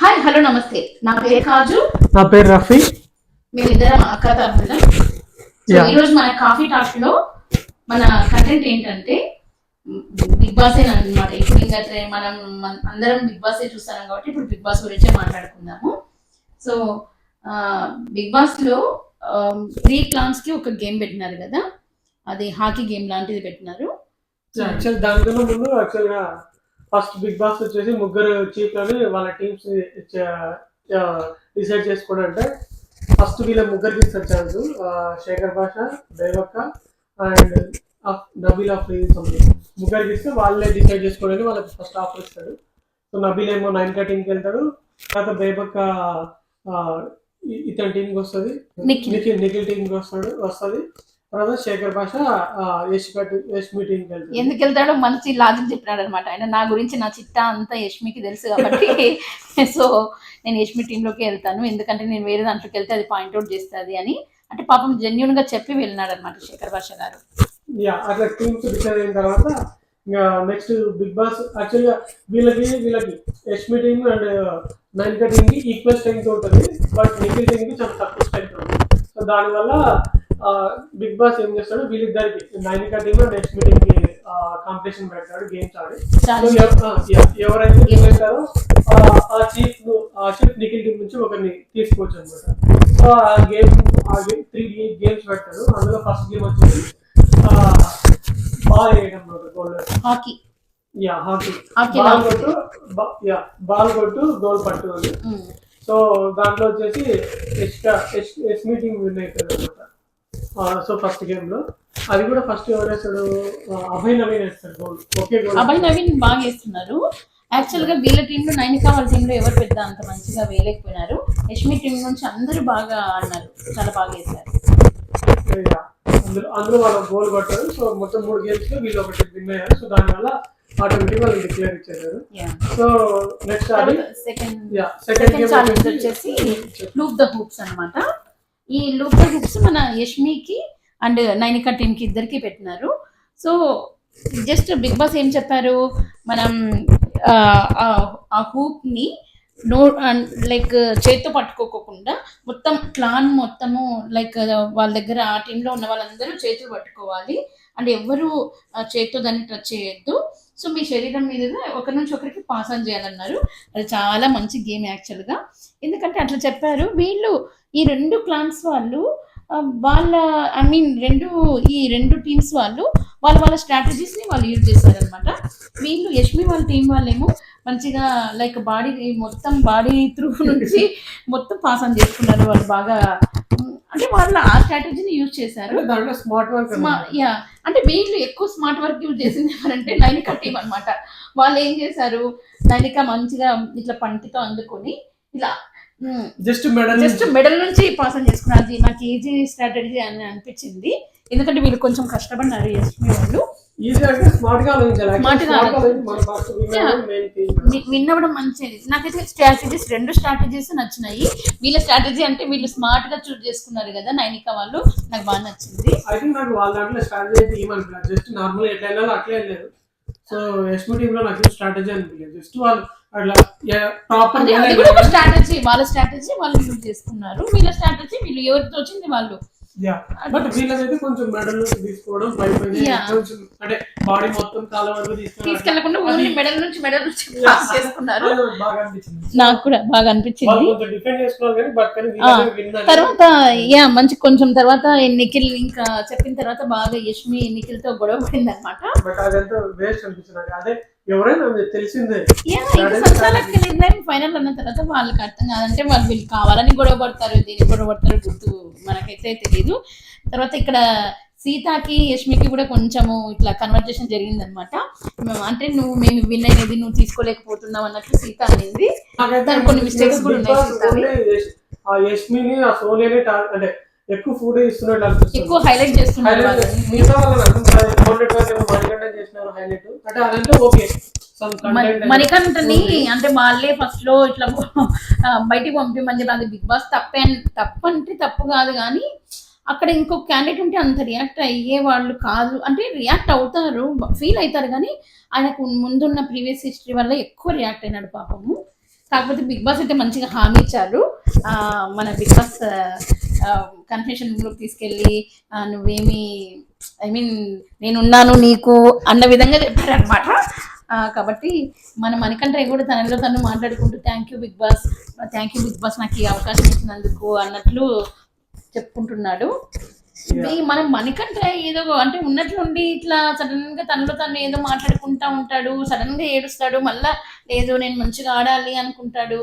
Hi hello నమస్తే. నా పేరు కాజు. నా పేరు రఫీ. మేమిద్దరం అక్క తమ్ముళ్ళం. ఈరోజు మన కాఫీ టాక్ లో మన కంటెంట్ ఏంటంటే బిగ్ బాస్ అనమాట. ఇప్పుడు ఇంకా మనం అందరం బిగ్ బాస్ చూస్తాం కాబట్టి ఇప్పుడు బిగ్ బాస్ గురించే మాట్లాడుకుందాము. సో బిగ్ బాస్ లో 3 క్లాన్స్ కి ఒక గేమ్ పెట్టినారు కదా, అది హాకీ గేమ్ లాంటిది పెట్టినారు. దానికన్నా ముందు యాక్చువల్గా ఫస్ట్ బిగ్ బాస్ వచ్చేసి ముగ్గురు చీఫ్ అని వాళ్ళ టీమ్స్ డిసైడ్ చేసుకోవడం. అంటే ఫస్ట్ వీళ్ళ ముగ్గురికి ఇస్తారు ఛాన్స్. శేఖర్ భాష, దేవక్క అండ్ నబీల్ ఆఫ్రీది సంథింగ్ ముగ్గురికి ఇస్తే వాళ్ళే డిసైడ్ చేసుకోవడానికి వాళ్ళకి ఫస్ట్ ఆఫర్ ఇస్తాడు. సో నబీల్ ఏమో 9 టీంకి వెళ్తాడు. తర్వాత దేవక్క ఇతని టీంకి వస్తుంది, నిఖిల్ టీంకి వస్తుంది. తర్వాత శేఖర్ భాష యష్మి టీంకి వెళ్తాడు. ఎందుకు వెళ్తాడో మంచి లాజిక్ చెప్పినాడు అనమాట ఆయన. నా గురించి నా చిట్టా అంతా యష్మికి తెలుసు కాబట్టి సో నేను యష్మి టీంలోకి వెళ్తాను, ఎందుకంటే నేను వేరే దాంట్లోకి వెళ్తే అది పాయింట్అవుట్ చేస్తుంది అని. అంటే పాపం జెన్యూన్ గా చెప్పి వెళ్ళినాడు అనమాట శేఖర్ భాష గారు. అట్లా టీమ్స్ డిసైడ్ అయిన తర్వాత నెక్స్ట్ బిగ్ బాస్ యాక్చువల్గా వీళ్ళకి యష్మి టీమ్ అండ్ నైన్కా టీమ్ కి ఈక్వల్ స్ట్రెంగ్త్ ఉంటుంది, బట్ నిఖిల్ టీమ్ కి చాలా తక్కువ స్ట్రెంగ్త్ ఉంది. సో దానివల్ల బిగ్ బాస్ ఏం చేస్తాడు, వీళ్ళిద్దరికి Nainika team and Yashmi team కి కాంపిటీషన్ పెడతాడు గేమ్స్ ఆడి. ఎవరైతే గెలుస్తారో ఆ చీఫ్ నిఖిల్ టీం నుంచి ఒకరిని తీసుకోవచ్చు అనమాట. సో ఆ 3 గేమ్స్ పెడతాడు. అందులో ఫస్ట్ గేమ్ వచ్చేసి బాల్ వేయడం, హాకీ. బాల్ కొట్టు గోల్ పట్టు అని. సో దాంట్లో వచ్చేసి యష్మి టీం విన్ అవుతుంది అనమాట. సో ఫస్ట్ గేమ్ లో అది కూడా ఫస్ట్ ఎవరు వేస్తాడు, అభయ్ నవీన్ వేస్తాడు గోల్. ఓకే, అభయ్ నవీన్ బాగా వేస్తున్నారు. యాక్చువల్ గా వీళ్ళ టీంలో నైనికా వాళ్ళ టీంలో ఎవరు పెద్ద అంత మంచిగా వేయలేకపోయినారు. యష్మి టీం నుంచి అందరూ బాగా ఆడినారు, చాలా బాగా వేశారు. అందులో వాళ్ళు గోల్ కొట్టారు. సో మొత్తం 3 గేమ్స్ లో వీళ్ళు ఒకటి విన్ అయ్యారు. సో దానివల్ల ఆటోమేటిక్ వాళ్ళు డిక్లేర్ ఇచ్చేసారు. సో నెక్స్ట్ సెకండ్ ఛాలెంజ్ వచ్చేసి లూప్ ద హూప్స్ అనమాట. ఈ లూప్ ద హూప్స్ మన యష్మికి అండ్ నైనికా టీంకి ఇద్దరికి పెట్టినారు. సో జస్ట్ బిగ్ బాస్ ఏం చెప్పారు, మనం ఆ హూప్ ని లైక్ చేత్తో పట్టుకోకుండా మొత్తం క్లాన్ మొత్తము లైక్ వాళ్ళ దగ్గర ఆ టీంలో ఉన్న వాళ్ళందరూ చేతులు పట్టుకోవాలి అండ్ ఎవరు చేత్తో దాన్ని టచ్ చేయొద్దు. సో మీ శరీరం మీద ఒకరి నుంచి ఒకరికి పాస్ ఆన్ చేయాలన్నారు. అది చాలా మంచి గేమ్ యాక్చువల్గా, ఎందుకంటే అట్లా చెప్పారు. వీళ్ళు ఈ 2 క్లాన్స్ వాళ్ళు వాళ్ళ ఈ రెండు టీమ్స్ వాళ్ళు వాళ్ళ స్ట్రాటజీస్ ని వాళ్ళు యూజ్ చేశారనమాట. వీళ్ళు యష్మి వాళ్ళ టీం వాళ్ళేమో మంచిగా లైక్ బాడీ త్రూ నుంచి మొత్తం పాస్ ఆన్ చేసుకున్నారు. వాళ్ళు బాగా అంటే వాళ్ళ ఆ స్ట్రాటజీని యూజ్ చేశారు. స్మార్ట్ వర్క్ అంటే వీళ్ళు ఎక్కువ స్మార్ట్ వర్క్ యూజ్ చేసింది ఎవరంటే నైనికా టీం అనమాట. వాళ్ళు ఏం చేశారు, నైనికా మంచిగా ఇట్లా పంటితో అందుకొని ఇలా జస్ట్ మెడల్ నుంచి పాస్ ఆన్ చేసుకున్నారు. అది నాకు ఈజీ స్ట్రాటజీ అని అనిపించింది, ఎందుకంటే వీళ్ళు కొంచెం కష్టపడినారు యష్మి వాళ్ళు. విన్ అవ్వడం మంచిది. నాకైతే రెండు స్ట్రాటజీస్ నచ్చినాయి. వీళ్ళ స్ట్రాటజీ అంటే వీళ్ళు స్మార్ట్ గా చూస్ చేసుకున్నారు కదా నైనికా వాళ్ళు, నాకు బాగా నచ్చింది. సో యష్మి టీమ్ లో నాకు స్ట్రాటజీ అనిపించలేదు, జస్ట్ వాళ్ళు అట్లా స్ట్రాటజీ వాళ్ళ స్ట్రాటజీ వాళ్ళు యూజ్ చేసుకున్నారు. వీళ్ళ స్ట్రాటజీ వీళ్ళు ఎవరితో వచ్చింది వాళ్ళు. బట్ వీళ్ళైతే కొంచెం మెడల్ తీసుకోవడం అంటే బాడీ మొత్తం కాళ్ళ వరకు తీసుకెళ్లకుండా ఓన్లీ మెడల్ నుంచి పాస్ చేసుకున్నారు. నాకు కూడా బాగా అనిపించింది. తర్వాత మంచి కొంచెం తర్వాత నిఖిల్ ఇంకా చెప్పిన తర్వాత బాగా యష్మి నిఖిల్ తో గొడవ పడింది అనమాట. నిర్ణయం ఫైనల్ అన్న తర్వాత వాళ్ళకి అర్థం కాదంటే వీళ్ళు కావాలని గొడవ పడతారు, దీనికి గొడవ పడతారు గుర్తు మనకైతే తెలియదు. తర్వాత ఇక్కడ సీతాకి యష్మికి కూడా కొంచెము ఇట్లా కన్వర్జేషన్ జరిగింది అనమాట. అంటే మేము విన్ అయినది నువ్వు తీసుకోలేకపోతున్నావు అన్నట్లు సీత అనేది. కొన్ని మిస్టేక్స్ కూడా ఉన్నాయి. ఎక్కువ ఫుడ్ ఇస్తున్నట్టు ఎక్కువ హైలైట్ చేస్తున్నారు. మణికంఠని అంటే వాళ్ళే ఫస్ట్ లో ఇట్లా బయటికి పంపిమని చెప్పి, అది బిగ్ బాస్ తప్పంటే తప్పు కాదు, కానీ అక్కడ ఇంకో క్యాండిడేట్ ఉంటే అంత రియాక్ట్ అయ్యే వాళ్ళు కాదు. అంటే రియాక్ట్ అవుతారు, ఫీల్ అవుతారు, కానీ ఆయనకు ముందున్న ప్రీవియస్ హిస్టరీ వల్ల ఎక్కువ రియాక్ట్ అయినాడు పాపము. కాకపోతే బిగ్ బాస్ అయితే మంచిగా హామీ ఇచ్చారు. మన బిగ్ బాస్ కన్ఫెషన్ రూమ్లోకి తీసుకెళ్ళి నువ్వేమి ఐ మీన్ నేనున్నాను నీకు అన్న విధంగా చెప్పారనమాట. కాబట్టి మన మణికంఠ కూడా తనలో తను మాట్లాడుకుంటూ థ్యాంక్ యూ బిగ్ బాస్ నాకు ఈ అవకాశం ఇచ్చినందుకు అన్నట్లు చెప్పుకుంటున్నాడు. మనం మణికంఠ ఏదో అంటే ఉన్నట్లుండి ఇట్లా సడన్ గా తనలో తను ఏదో మాట్లాడుకుంటా ఉంటాడు, సడన్ గా ఏడుస్తాడు, మళ్ళా లేదు నేను మంచిగా ఆడాలి అనుకుంటాడు.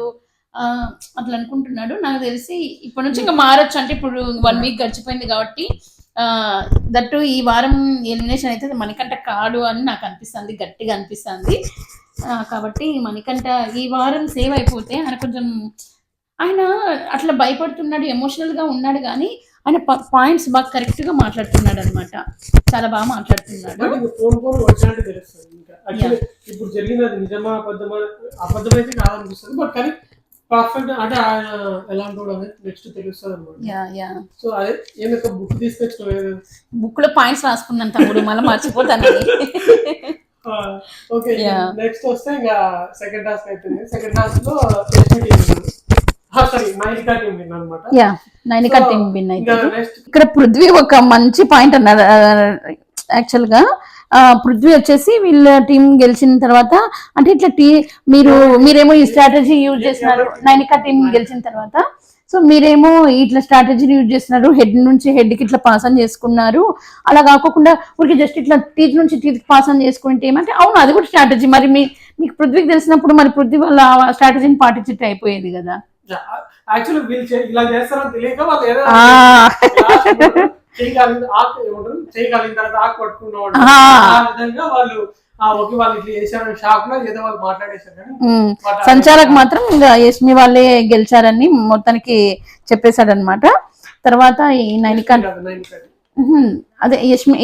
అట్లా అనుకుంటున్నాడు. నాకు తెలిసి ఇప్పటి నుంచి ఇంకా మారచ్చు. అంటే ఇప్పుడు 1 వీక్ గడిచిపోయింది కాబట్టి దట్టు ఈ వారం ఎలిమినేషన్ అయితే మణికంఠ కాడు అని నాకు అనిపిస్తుంది, గట్టిగా అనిపిస్తుంది. కాబట్టి మణికంఠ ఈ వారం సేవ్ అయిపోతే ఆయన అట్లా భయపడుతున్నాడు, ఎమోషనల్ గా ఉన్నాడు, కానీ ఆయన పాయింట్స్ బాగా కరెక్ట్ గా మాట్లాడుతున్నాడు అనమాట. చాలా బాగా మాట్లాడుతున్నాడు. ఇప్పుడు జరిగినది నిజమా అబద్ధమైతే కాదనిపిస్తుంది, బట్ కానీ పర్ఫెక్ట్ అంటే ఆయన ఎలాంటి నెక్స్ట్ తెలుస్తుంది అనమాట. సో అదే ఏమైనా బుక్ తీసుకొచ్చిన బుక్ లో పాయింట్స్ రాసుకున్నాను తమ్ముడు, మళ్ళీ మర్చిపోతాను. ఓకే, నెక్స్ట్ వస్తే ఇంకా సెకండ్ టాస్క్ అయిపోయింది. సెకండ్ టాస్క్ లో నైనికా టీం విన్ అయితే ఇక్కడ పృథ్వీ ఒక మంచి పాయింట్ అన్నారు. యాక్చువల్ గా పృథ్వీ వచ్చేసి వీళ్ళ టీం గెలిచిన తర్వాత అంటే ఇట్లా మీరేమో ఈ స్ట్రాటజీ యూజ్ చేస్తున్నారు నైనికా టీం గెలిచిన తర్వాత. సో మీరేమో ఇట్లా స్ట్రాటజీని యూజ్ చేస్తున్నారు, హెడ్ నుంచి హెడ్ కి ఇట్లా పాస్ ఆన్ చేసుకున్నారు. అలా కాకుండా ఊరికి జస్ట్ ఇట్లా టీత్ నుంచి టీత్ పాస్ ఆన్ చేసుకుంటే ఏమంటే అవును అది కూడా స్ట్రాటజీ. మరి మీకు పృథ్వీకి తెలిసినప్పుడు మరి పృథ్వీ వాళ్ళ స్ట్రాటజీని పాటించిట్టు అయిపోయేది కదా. యాక్చువల్లీ వీళ్ళు ఇలా చేస్తారని తెలియక వాళ్ళు ఏదో చేయగలిగిన తర్వాత ఆకు పట్టుకున్నవాడు ఆ విధంగా వాళ్ళు సంచాలక్ మాత్రం యష్మి వాళ్ళే గెలిచారని మొత్తానికి చెప్పేశాడు అనమాట. తర్వాత ఈ నైనికా అదే యష్మి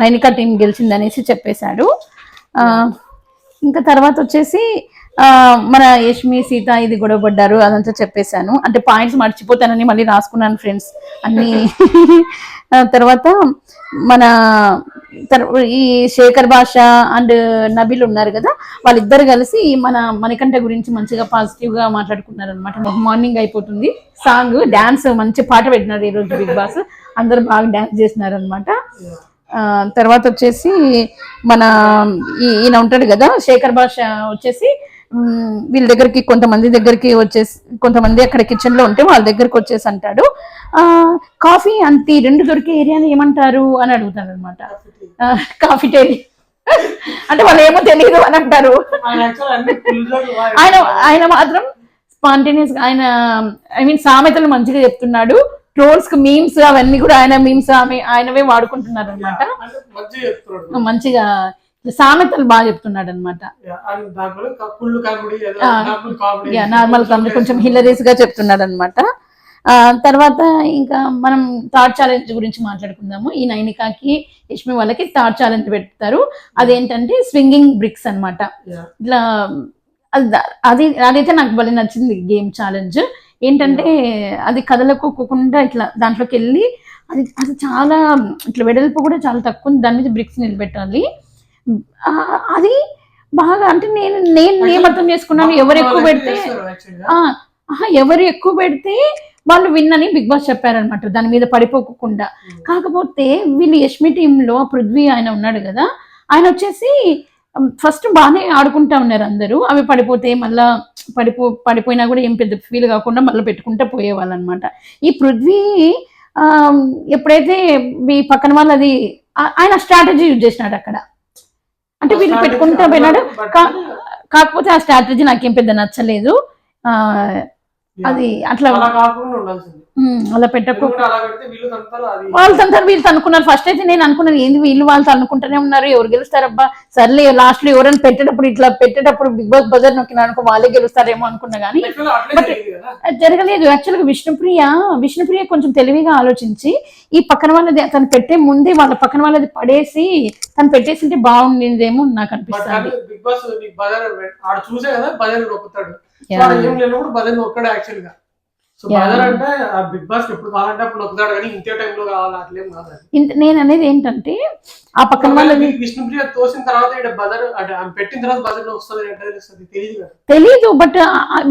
నైనికా టీం గెలిచింది అనేసి చెప్పేశాడు. ఇంకా తర్వాత వచ్చేసి మన యష్మి సీత ఇది గొడవ పడ్డారు, అదంతా చెప్పేశాను. అంటే పాయింట్స్ మర్చిపోతానని మళ్ళీ రాసుకున్నాను ఫ్రెండ్స్ అన్ని. తర్వాత మన ఈ శేఖర్ భాష అండ్ నబీల్ ఉన్నారు కదా, వాళ్ళిద్దరు కలిసి మన మణికంఠ గురించి మంచిగా పాజిటివ్ గా మాట్లాడుకున్నారు అనమాట. మార్నింగ్ అయిపోతుంది, సాంగ్ డాన్స్ మంచి పాట పెట్టినారు ఈ రోజు బిగ్ బాస్, అందరూ బాగా డాన్స్ చేసినారు అనమాట. తర్వాత వచ్చేసి మన ఈయన ఉంటాడు కదా శేఖర్ భాష వచ్చేసి వీళ్ళ దగ్గరికి కొంతమంది అక్కడ కిచెన్ లో ఉంటే వాళ్ళ దగ్గరకు వచ్చేసి అంటాడు కాఫీ అంతే 2 దొరికే ఏరియాని ఏమంటారు అని అడుగుతాడు అనమాట. కాఫిటేరియా అంటే వాళ్ళు ఏమో తెలియదు అని అంటారు. ఆయన మాత్రం స్పాంటేనియస్ ఆయన సామెతలు మంచిగా చెప్తున్నాడు. ట్రోల్స్ కి మీమ్స్ అవన్నీ కూడా ఆయనవే వాడుకుంటున్నారు అనమాట. మంచిగా సామెతలు బాగా చెప్తున్నాడు అనమాట. నార్మల్ కామెడీ కొంచెం హిలరీస్ గా చెప్తున్నాడు అనమాట. తర్వాత ఇంకా మనం థర్డ్ ఛాలెంజ్ గురించి మాట్లాడుకుందాము. ఈ నైనికాకి యష్మి వాళ్ళకి థర్డ్ ఛాలెంజ్ పెడతారు. అదేంటంటే స్వింగింగ్ బ్రిక్స్ అనమాట. ఇట్లా అదైతే నాకు భలే నచ్చింది గేమ్ ఛాలెంజ్. ఏంటంటే అది కదలకోకుండా ఇట్లా దాంట్లోకి వెళ్ళి అది చాలా ఇట్లా వెడల్పు కూడా చాలా తక్కువ, దాని మీద బ్రిక్స్ నిలబెట్టాలి. అది బాగా అంటే నేను అర్థం చేసుకున్నాను, ఎవరు ఎక్కువ పెడితే వాళ్ళు విన్ అని బిగ్ బాస్ చెప్పారనమాట, దాని మీద పడిపోకుండా. కాకపోతే వీళ్ళు యష్మి టీంలో పృథ్వీ ఆయన ఉన్నాడు కదా, ఆయన వచ్చేసి ఫస్ట్ బాగానే ఆడుకుంటా ఉన్నారు అందరూ. అవి పడిపోతే మళ్ళా పడిపోయినా కూడా ఏం పెద్ద ఫీల్ కాకుండా మళ్ళీ పెట్టుకుంటా పోయేవాళ్ళు అనమాట. ఈ పృథ్వీ ఎప్పుడైతే ఈ పక్కన వాళ్ళది ఆయన స్ట్రాటజీ యూజ్ చేసినాడు అక్కడ, అంటే వీళ్ళు పెట్టుకుంటా పోయినాడు. కాకపోతే ఆ స్ట్రాటజీ నాకేం పెద్ద నచ్చలేదు. అది అట్లా అలా పెట్టకుండా వీళ్ళు అనుకున్నారు. ఫస్ట్ అయితే నేను అనుకున్నాను ఏంది వీళ్ళు వాళ్ళతో అనుకుంటూనే ఉన్నారు, ఎవరు గెలుస్తారబ్బా, సర్లే లాస్ట్ లో ఎవరైనా పెట్టేటప్పుడు బిగ్ బాస్ బజర్ నొక్కిన అనుకో వాళ్ళే గెలుస్తారేమో అనుకున్నా, కానీ బట్ జరగలేదు. యాక్చువల్ గా విష్ణుప్రియ కొంచెం తెలివిగా ఆలోచించి ఈ పక్కన వాళ్ళది తను పెట్టే ముందే వాళ్ళ పక్కన వాళ్ళది పడేసి తను పెట్టేసింటే బాగుండేదేమో నాకు అనిపిస్తుంది. సో బ్రదర్ అంటే ఆ బిగ్ బాస్ ఎప్పుడు కావాలంటే అప్పుడు నొక్కుతాడు కానీ ఇంతే టైంలో కావాలి అట్లేం కాదు అది. నేను అనేది ఏంటంటే ఆ పక్కన వాళ్ళని విష్ణుప్రియ తోసిన తర్వాత ఇక్కడ బదర్ అంటే ఆమె పెట్టిన తర్వాత బదర్ వస్తుంది ఎట్లా తెలుస్తుంది తెలియదు కదా. తెలీదు. బట్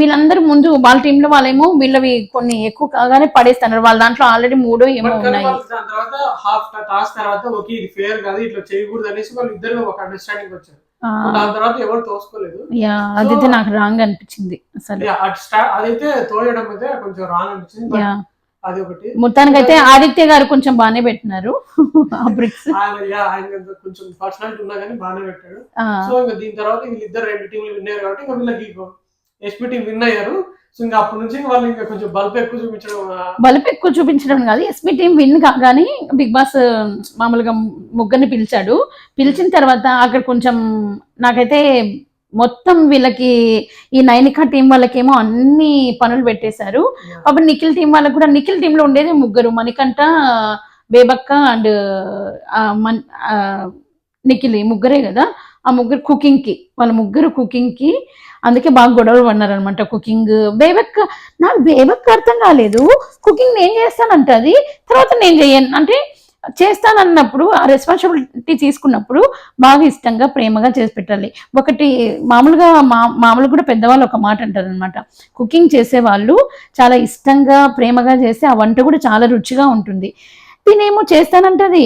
వీళ్ళందరూ ముందు వాళ్ళ టీంలో వాళ్ళేమో వీళ్ళవి కొన్ని ఎక్కువ కాగానే పడేస్తున్నారు. వాళ్ళ దాంట్లో ఆల్రెడీ 3 ఏమో బట్ కానీ ఉన్నాయి. వాళ్ళు దాని తర్వాత హాఫ్ టాస్క్ తర్వాత ఓకే ఇది ఫేర్ కాదు ఇట్లా చేయకూడదు అనేసి వాళ్ళు ఇద్దరు ఒక అండర్స్టాండింగ్ వచ్చారు. దాని తర్వాత ఎవరు తోసుకోలేదు. అదైతే నాకు రాంగ్ అనిపించింది అసలు. అదైతే తోయడం అయితే కొంచెం రాంగ్ అనిపించింది. అది ఒకటి. మొత్తానికి అయితే ఆదిత్య గారు కొంచెం బాగానే పెట్టినారు ఆ బ్రిక్స్. ఆయన కొంచెం పర్సనాలిటీ ఉన్నా కానీ బాగానే పెట్టాడు. సో ఇంకా దీని తర్వాత వీళ్ళిద్దరు 2 టీంలు విన్ అయ్యారు కాబట్టి ఇంకా వీళ్ళకి ఎస్పీ టీం విన్ అయ్యారు. సో ఇంకా అప్పటి నుంచి వాళ్ళు ఇంకా కొంచెం బల్బ్ ఎక్కువ చూపించడం కాదు. ఎస్పీ టీం విన్ కాగానే బిగ్ బాస్ మామూలుగా ముగ్గురిని పిలిచాడు. పిలిచిన తర్వాత అక్కడ కొంచెం నాకైతే మొత్తం వీళ్ళకి ఈ నైనికా టీం వాళ్ళకేమో అన్ని పనులు పెట్టేశారు. అప్పుడు నిఖిల్ టీం వాళ్ళకి కూడా, నిఖిల్ టీంలో ఉండేది 3, మణికంఠ, బేబక్క అండ్ నిఖిల్, 3 కదా. ఆ 3 కుకింగ్కి, వాళ్ళ 3 కుకింగ్కి అందుకే బాగా గొడవలు పడినారు అనమాట. కుకింగ్ నాకు బేబక్క అర్థం కాలేదు. కుకింగ్ నేను చేస్తానంటది, తర్వాత నేను చేయను అంటే చేస్తానన్నప్పుడు ఆ రెస్పాన్సిబిలిటీ తీసుకున్నప్పుడు బాగా ఇష్టంగా ప్రేమగా చేసి పెట్టాలి. ఒకటి మామూలుగా కూడా పెద్దవాళ్ళు ఒక మాట అంటారు అనమాట, కుకింగ్ చేసే వాళ్ళు చాలా ఇష్టంగా ప్రేమగా చేస్తే ఆ వంట కూడా చాలా రుచిగా ఉంటుంది. తినేమో చేస్తానంటది,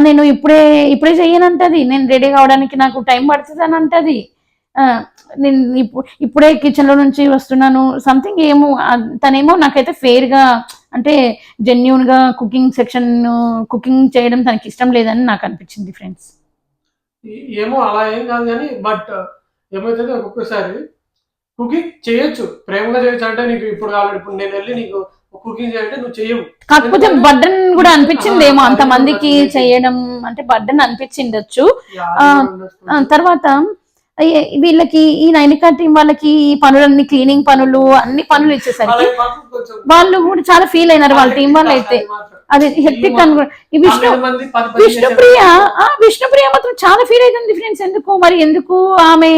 నేను ఇప్పుడే చెయ్యనంటది, నేను రెడీ కావడానికి నాకు టైం పడుతుంది అని అంటది, నేను ఇప్పుడే కిచెన్ లో నుంచి వస్తున్నాను సంథింగ్ ఏమో. తనేమో నాకైతే ఫెయిర్ గా అంటే జెన్యూన్ గా కుకింగ్ చేయడం తనకి ఇష్టం లేదని నాకు అనిపించింది ఫ్రెండ్స్. ఏమో అలా ఏం కాదు కానీ బట్ ఏమైతే ఒక్కొక్కసారి కుకింగ్ చేయొచ్చు, ప్రేమగా చేయొచ్చు. అంటే నీకు ఇప్పుడు కావాలి, ఇప్పుడు నేను వెళ్ళి నీకు కుకింగ్ చేయంటే నువ్వు చేయవు. కాకపోతే బర్డన్ కూడా అనిపించింది ఏమో అంత మందికి చేయడం అంటే బర్డన్ అనిపించిండొచ్చు. తర్వాత వీళ్ళకి ఈ నైనికా టీం వాళ్ళకి ఈ పనులన్నీ క్లీనింగ్ పనులు అన్ని పనులు ఇచ్చేసరికి వాళ్ళు కూడా చాలా ఫీల్ అయినారు వాళ్ళ టీం వాళ్ళు అయితే. అది హెక్టిక్ అనుకో. ఈ విష్ణుప్రియ మాత్రం చాలా ఫీల్ అవుతుంది ఫ్రెండ్స్. ఎందుకు ఆమె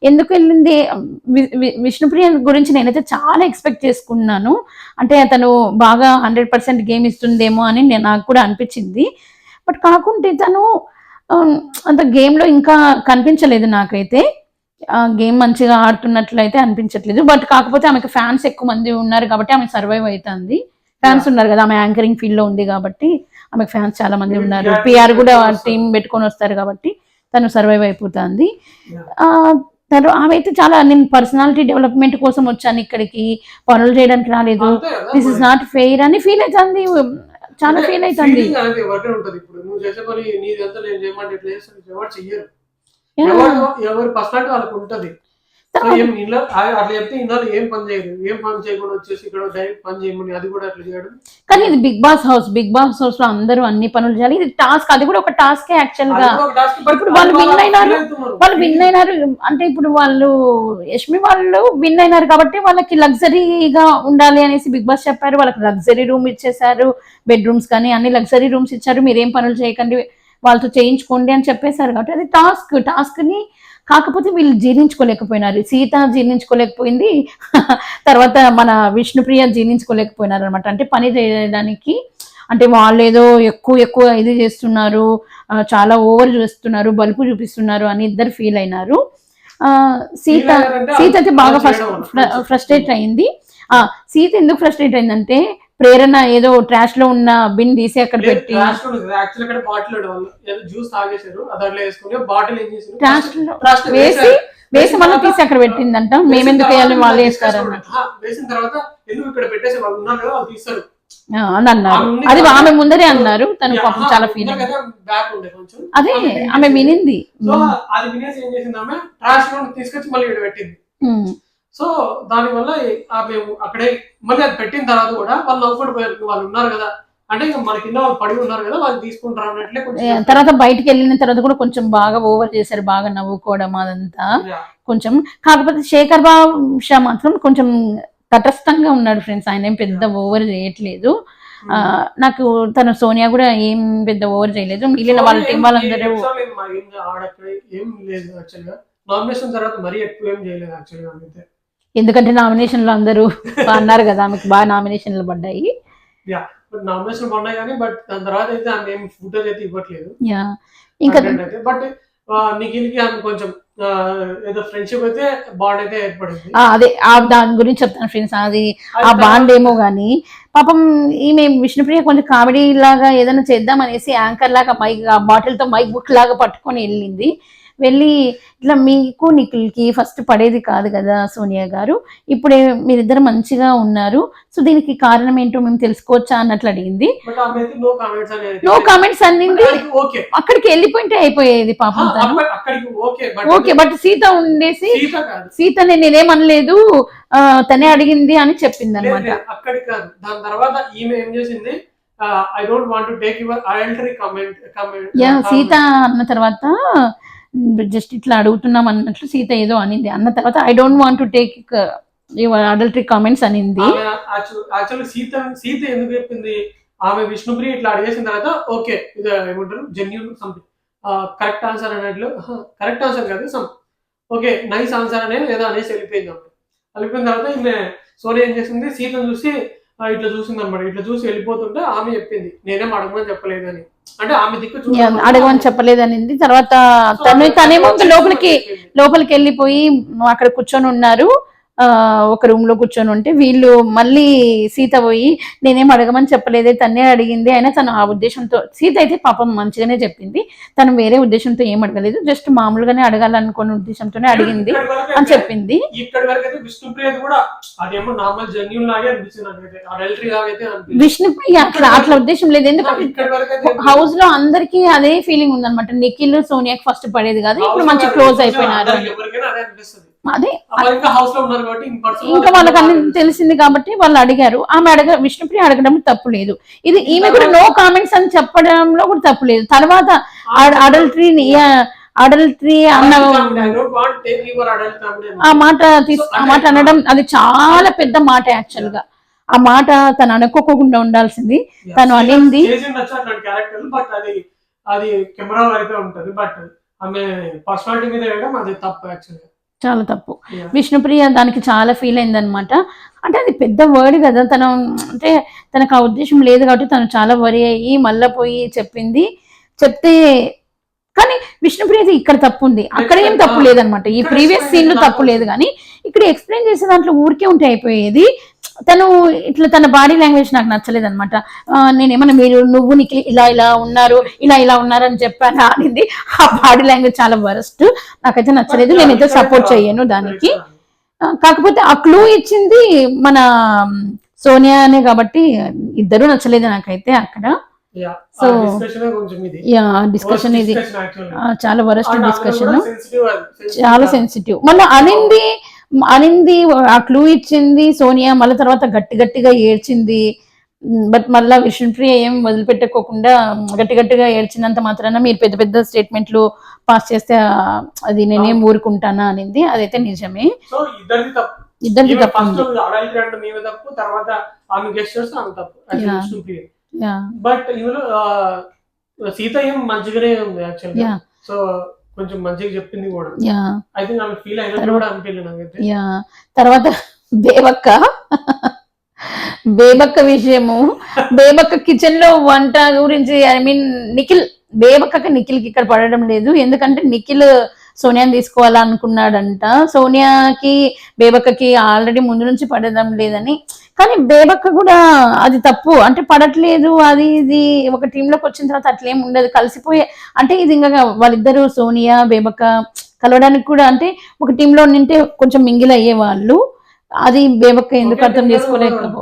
ఎందుకు వెళ్ళింది? విష్ణుప్రియ గురించి నేనైతే చాలా ఎక్స్పెక్ట్ చేసుకున్నాను. అంటే అతను బాగా 100% గేమ్ ఇస్తుందేమో అని నాకు కూడా అనిపించింది. బట్ కాకుంటే తను అంత గేమ్లో ఇంకా కనిపించలేదు నాకైతే. గేమ్ మంచిగా ఆడుతున్నట్లయితే అనిపించట్లేదు. బట్ కాకపోతే ఆమెకు ఫ్యాన్స్ ఎక్కువ మంది ఉన్నారు కాబట్టి ఆమె సర్వైవ్ అవుతుంది. ఫ్యాన్స్ ఉన్నారు కదా, ఆమె యాంకరింగ్ ఫీల్డ్ లో ఉంది కాబట్టి ఆమెకు ఫ్యాన్స్ చాలా మంది ఉన్నారు. పిఆర్ కూడా టీం పెట్టుకొని వస్తారు కాబట్టి తను సర్వైవ్ అయిపోతుంది. ఆమె అయితే చాలా, నేను పర్సనాలిటీ డెవలప్మెంట్ కోసం వచ్చాను ఇక్కడికి, పనులు చేయడానికి రాలేదు, దిస్ ఇస్ నాట్ ఫెయిర్ అని ఫీల్ అవుతుంది. చాలా ఫీల్ అవుతుంది. ఎవరి పర్సనాలిటీ వాళ్ళకి ఉంటది. అట్లా చెప్తే ఇన్నాళ్ళు ఏం పని చేయరు, ఏం పని చేయకుండా వచ్చేసి ఇక్కడ డైరెక్ట్ పని చేయమని అది కూడా అట్లా చేయడం. కానీ ఇది బిగ్ బాస్ హౌస్ లో అందరూ అన్ని పనులు చేయాలి. ఇది టాస్క్, అది కూడా ఒక టాస్క్ యాక్చువల్ గా. ఇప్పుడు వాళ్ళు విన్ అయినారు అంటే ఇప్పుడు వాళ్ళు యష్మి వాళ్ళు విన్ అయినారు కాబట్టి వాళ్ళకి లగ్జరీగా ఉండాలి అనేసి బిగ్ బాస్ చెప్పారు. వాళ్ళకి లగ్జరీ రూమ్ ఇచ్చేసారు, బెడ్రూమ్స్ కానీ అన్ని లగ్జరీ రూమ్స్ ఇచ్చారు. మీరేం పనులు చేయకండి, వాళ్ళతో చేయించుకోండి అని చెప్పేశారు కాబట్టి అది టాస్క్ ని. కాకపోతే వీళ్ళు జీర్ణించుకోలేకపోయినారు. సీత జీర్ణించుకోలేకపోయింది, తర్వాత మన విష్ణుప్రియ జీర్ణించుకోలేకపోయినారు అనమాట. అంటే పని చేయడానికి అంటే వాళ్ళు ఏదో ఎక్కువ ఇది చేస్తున్నారు, చాలా ఓవర్ చేస్తున్నారు, బలుపు చూపిస్తున్నారు అని ఇద్దరు ఫీల్ అయినారు. సీత అయితే బాగా ఫ్రస్ట్రేట్ అయింది. సీత ఎందుకు ఫ్రస్ట్రేట్ అయిందంటే ప్రేరణ ఏదో ట్రాష్ లో ఉన్న బిన్ తీసి అక్కడ పెట్టి వేసి మళ్ళీ తీసి అక్కడ పెట్టిందంట. మేమెందుకు వేయాలి, వాళ్ళు వేస్తారన్న అని అన్నారు. అది ఆమె ముందరే అన్నారు. తను పాపం చాలా ఫీల్ అయింది. అదే ఆమె వినింది. సో దాని వల్ల అక్కడే మళ్ళీ అది పెట్టిన తర్వాత కూడా వాళ్ళు నవ్వుకుంటూ పోయారు. వాళ్ళు ఉన్నారు కదా అంటే మన కింద వాళ్ళు పడి ఉన్నారు కదా, వాళ్ళు తీసుకుంటారు అన్నట్లే. తర్వాత బయటకు వెళ్ళిన తర్వాత కూడా కొంచెం బాగా ఓవర్ చేశారు, బాగా నవ్వుకోవడం అదంతా కొంచెం. కాకపోతే శేఖర్ బాబు మాత్రం కొంచెం తటస్థంగా ఉన్నాడు ఫ్రెండ్స్. ఆయన ఏం పెద్ద ఓవర్ చేయట్లేదు. నాకు తను సోనియా కూడా ఏం పెద్ద ఓవర్ చేయలేదు. మిగిలిన వాళ్ళ టీం వాళ్ళందరూ ఏం లేదు యాక్చువల్గా. నామినేషన్ తర్వాత మరీ ఎక్కువ ఏం చేయలేదు యాక్చువల్గా. ఎందుకంటే నామినేషన్లు అందరూ అన్నారు కదా ఆమెకు బాగా నామినేషన్లు పడ్డాయి. యా నామినేషన్ ఉన్నాయి కానీ బట్ దాని తర్వాత అయితే ఆమె ఏం ఫుటేజ్ అయితే ఇవ్వట్లేదు యా ఇంకా అయితే. బట్ నిఖిల్కి ఆమె కొంచెం ఏదో ఫ్రెండ్షిప్ అయితే బాండ్ అయితే ఏర్పడింది. అదే దాని గురించి చెప్తాను ఫ్రెండ్స్. అది ఆ బాండ్ ఏమో గానీ పాపం ఈమె విష్ణుప్రియ కొంచెం కామెడీ లాగా ఏదైనా చేద్దాం అనేసి యాంకర్ లాగా మైక్ బాటిల్ తో మైక్ బుక్ లాగా పట్టుకొని వెళ్ళి ఇట్లా మీకు నిఖిల్కి ఫస్ట్ పడేది కాదు కదా సోనియా గారు, ఇప్పుడే మీరిద్దరు మంచిగా ఉన్నారు, సో దీనికి కారణం ఏంటో మేము తెలుసుకోవచ్చా అన్నట్లు అడిగింది. బట్ ఆమె అయితే నో కామెంట్స్ అనేది నో కామెంట్స్ అన్నింది. ఓకే అక్కడికి వెళ్ళిపోయింటే అయిపోయేది పాపం తను. అక్కడికి ఓకే బట్ సీత ఉండేసి సీత కాదు, సీతని నేనేమనలేదు తనే అడిగింది అని చెప్పింది అనమాట. అక్కడికి కాదు. దాని తర్వాత ఈమె ఏం చేసింది, I don't want to take your adultery comment. Yeah Sita అన్న తర్వాత జస్ట్ ఇట్లా అడుగుతున్నాం అన్నట్లు సీత ఏదో అనింది. అన్న తర్వాత I don't want to take your adultery comments అనింది. యాక్చువల్లీ సీత ఎందుకు చెప్పింది, ఆమె విష్ణుప్రియ ఇట్లా అడిగేసిన తర్వాత ఓకే ఇది ఏమంటారు జెన్యూన్ సంథింగ్ కరెక్ట్ ఆన్సర్ అన్నట్లు, కరెక్ట్ ఆన్సర్ కాదు సమ్ ఓకే నైస్ ఆన్సర్ అనేది ఏదో అనేసి వెళ్ళిపోయింది. వెళ్ళిపోయిన తర్వాత ఈమె సోనియా ఏం చేసింది, సీతను చూసి ఇట్లా చూసింది అనమాట. ఇట్లా చూసి వెళ్ళిపోతుంటే ఆమె చెప్పింది నేనేం అడగమని చెప్పలేదని, అంటే ఆమె దిక్కు అడగమని చెప్పలేదనింది. తర్వాత తనేమో లోపలికి వెళ్ళిపోయి అక్కడ కూర్చొని ఉన్నారు, ఒక రూమ్ లో కూర్చొని ఉంటే వీళ్ళు మళ్ళీ సీత పోయి నేనేం అడగమని చెప్పలేదే తన్నే అడిగింది, అయినా తను ఆ ఉద్దేశంతో, సీత అయితే పాపం మంచిగానే చెప్పింది, తను వేరే ఉద్దేశంతో ఏం అడగలేదు, జస్ట్ మామూలుగానే అడగాలనుకున్న ఉద్దేశంతోనే అడిగింది అని చెప్పింది. ఇక్కడి వరకు అయితే విష్ణుప్రియ కూడా అదేమో నార్మల్ జెన్యూన్ లాగే అనిపించింది, అడల్టరీ లాగా అయితే విష్ణుప్రియ అట్లా ఉద్దేశం లేదు, ఎందుకంటే హౌస్ లో అందరికి అదే ఫీలింగ్ ఉందన్నమాట. నిఖిల్ సోనియాకి ఫస్ట్ పడేది కాదు, ఇప్పుడు మంచి క్లోజ్ అయిపోయినారు. అదే ఇంకా వాళ్ళకి అన్ని తెలిసింది కాబట్టి వాళ్ళు అడిగారు. ఆమె విష్ణుప్రియ అడగడం తప్పు లేదు, ఇది ఈమె కూడా నో కామెంట్స్ అని చెప్పడంలో కూడా తప్పు లేదు. తర్వాత అడల్టరీ అన్న ఆ మాట అనడం అది చాలా పెద్ద మాట. యాక్చువల్ గా ఆ మాట తను అనుకోకుండా ఉండాల్సింది, తను అనింది. అది కెమెరా వరకే ఉంటది, బట్ ఆమె పర్సనాలిటీ మీద వేయడం అది తప్పు, యాక్చువల్గా చాలా తప్పు. విష్ణుప్రియ దానికి చాలా ఫీల్ అయిందనమాట. అంటే అది పెద్ద వర్డ్ కదా, అంటే తనకు ఆ ఉద్దేశం లేదు కాబట్టి తను చాలా వరి అయ్యి మళ్ళా పోయి చెప్తే కానీ విష్ణుప్రియది ఇక్కడ తప్పు ఉంది, అక్కడ ఏం తప్పు లేదనమాట. ఈ ప్రీవియస్ సీన్ లో తప్పు లేదు, కానీ ఇక్కడ ఎక్స్ప్లెయిన్ చేసే దాంట్లో ఊరికే ఉంటే అయిపోయేది. తను ఇట్లా తన బాడీ లాంగ్వేజ్ నాకు నచ్చలేదు అనమాట. నేనేమన్నా నువ్వు నీకు ఇలా ఉన్నారు ఇలా ఉన్నారు అని చెప్పాను అనింది. ఆ బాడీ లాంగ్వేజ్ చాలా వరస్ట్, నాకైతే నచ్చలేదు, నేనైతే సపోర్ట్ చెయ్యను దానికి. కాకపోతే ఆ క్లూ ఇచ్చింది మన సోనియానే కాబట్టి ఇద్దరు నచ్చలేదు నాకైతే అక్కడ. సో డిస్కషన్ ఇది చాలా వరస్ట్ డిస్కషన్, చాలా సెన్సిటివ్. మళ్ళీ అనింది ఆ క్లూ ఇచ్చింది సోనియా, మళ్ళీ తర్వాత గట్టిగా ఏడ్చింది. బట్ మళ్ళా విష్ణుప్రియ ఏం వదిలిపెట్టుకోకుండా గట్టిగా ఏడ్చినంత మాత్రాన మీరు పెద్ద పెద్ద స్టేట్మెంట్లు పాస్ చేస్తే అది నేనేం ఊరుకుంటానా అనింది. అదైతే నిజమే, ఇద్దరిది తప్పు. బట్ ఇందులో సీత ఏం మంచిగానే ఉంది యాక్చువల్గా, సో కొంచెం మంచిగా చెప్పింది కూడా. అయితే నాకు ఫీల్ అయినట్టు కూడా అనిపించలేదు నాకైతే. తర్వాత బేబక్క విషయము, బేబక్క కిచెన్ లో వంట గురించి, ఐ మీన్ నిఖిల్కి ఇక్కడ పడడం లేదు, ఎందుకంటే నిఖిల్ సోనియాని తీసుకోవాలనుకున్నాడంట. సోనియాకి బేబక్కకి ఆల్రెడీ ముందు నుంచి పడడం లేదని, కానీ బేబక్క కూడా అది తప్పు, అంటే పడట్లేదు అది ఇది. ఒక టీంలోకి వచ్చిన తర్వాత అట్లేం ఉండదు, కలిసిపోయే అంటే ఇది ఇంకా వాళ్ళిద్దరు సోనియా బేబక్క కలవడానికి కూడా, అంటే ఒక టీంలో నింటే కొంచెం మింగిల్ అయ్యే వాళ్ళు, అది బేబక్క ఎందుకు అర్థం చేసుకోలేకపో,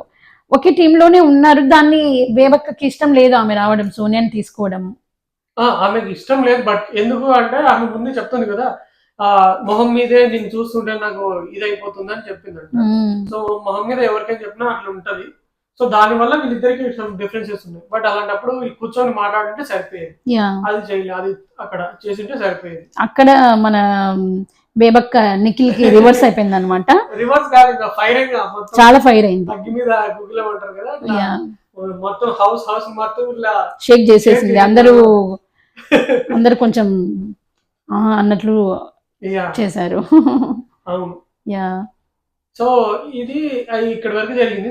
ఒకే టీంలోనే ఉన్నారు. దాన్ని బేబక్కకి ఇష్టం లేదు ఆమె రావడం, సోనియాని తీసుకోవడం ఆమెకి ఇష్టం లేదు. బట్ ఎందుకు అంటే ఆమె ముందే చెప్తుంది కదా, మొహం మీదే నేను చూస్తుంటే నాకు ఇదైపోతుంది అని చెప్పిందంట. సో మొహం మీద ఎవరికైనా చెప్పినా అట్లా ఉంటది. సో దాని వల్ల వీళ్ళిద్దరికి డిఫరెన్సెస్ ఉన్నాయి. బట్ అలాంటప్పుడు కూర్చొని మాట్లాడుంటే సరిపోయేది, అది చేయలేదు, అది అక్కడ చేసింటే సరిపోయేది. అక్కడ మన బేబక్క నిఖిల్ కి రివర్స్ అయిపోయింది అనమాట. రివర్స్ కాదు, ఫైరింగ్, చాలా ఫైర్ అయింది. అగ్గి మీద గుగ్గిలో ఉంటారు కదా, మొత్తం హౌస్ మొత్తం ఇలా షేక్ చేసేసింది. అందరూ కొంచెం అన్నట్లు చేశారు. అవును. యా సో ఇది ఇక్కడ వరకు జరిగింది.